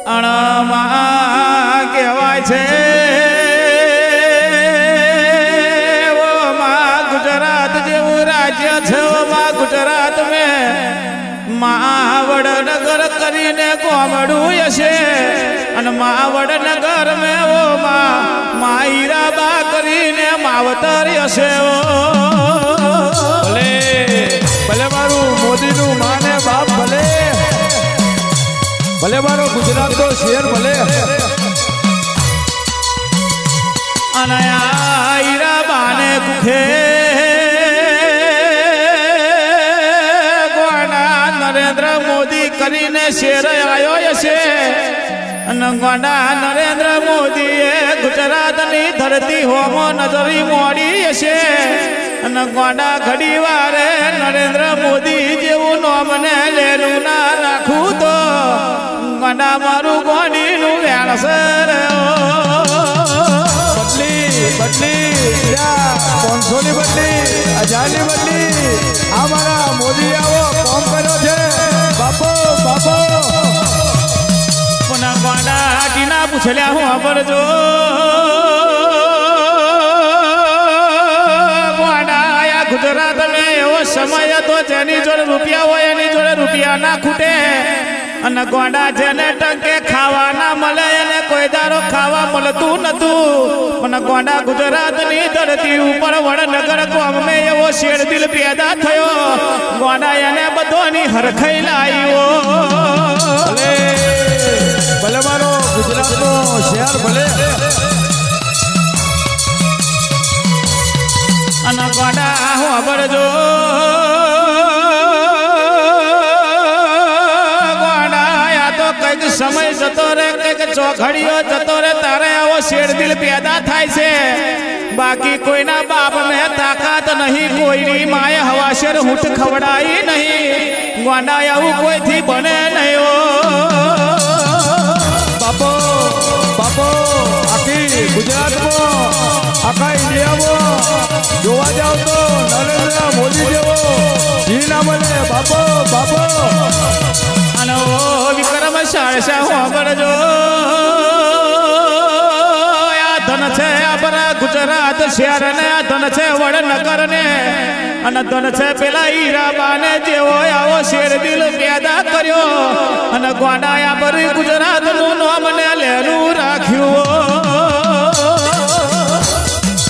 અણમાં કહેવાય છે ઓ માં ગુજરાત જેવું રાજ્ય છે ઓ માં ગુજરાત મેં માં વડનગર કરીને ગોમડું હશે અને માં વડનગર મેં ઓ માં હીરાબા કરીને માવતર હશે ઓ ભલે ભલે મારું મોદીનું માને બાપ ભલે ભલે મારો ગુજરાતનો શેર ભલે અને હીરાબાને કુખે ગોંડા નરેન્દ્ર મોદી કરીને શેર આવ્યો હશે અને ગોંડા નરેન્દ્ર મોદીએ ગુજરાતની ધરતી હોમો નજરી મોડી હશે અને ગોંડા ઘડી વારે નરેન્દ્ર મોદી જેવું નોમને લેલું ના રાખું તો ગોંડા મારું ગોંડીનું વેણસર બદલી 500 ની બદલી 1000 ની બદલી આ મારા મોદી આવો કોમ કર્યો છે બાપો બાપો પણ ગોંડા ટીના પૂછલ્યા હું ખબરજો ગુજરાત મેં એવો સમય હતો જેની જોડે રૂપિયા હોય એની જોડે રૂપિયા ના ખૂટે અને ગોંડા જેને ટંકે ખાવા ના મળે એને કોઈ દારો ખાવા મળતું નતું પણ ગોંડા ગુજરાતની ધરતી ઉપર વડનગર ગામમાં એવો શેરદિલ પેદા થયો ગોંડા એને બધોની હરખાઈ લાવ્યો ભલે મારો ગુજરાતનો શહેર ભલે અને ગોંડા હું ખબરજો ગોંડા આ તો કઈક સમય જતો રે કઈક ચોઘડીઓ જતો રે તારે આવો શેરદિલ પેદા થાય છે બાકી કોઈના બાપ મેં તાકાત નહીં કોઈની માએ હવાશેર હૂંઠ ખવડાવી નહીં ગોંડા આવું કોઈથી બને નહીં બાપો બાપો આખી ગુજરાતમાં આખા ઇન્ડિયામાં જોવા જાવ તો નરેન્દ્ર મોદી જેવો જી ના મળે બાપો બાપો અને વિક્રમ શાળશા સાંભળજો આ ધન છે આપણા ગુજરાત શહેર ને આ ધન છે વડનગર ને અને ધન છે પેલા હીરાબાને જેવો આવો શેરદિલ પેદા કર્યો અને ગોંડા આ બરી ગુજરાતનું નામ ને લેલું રાખ્યું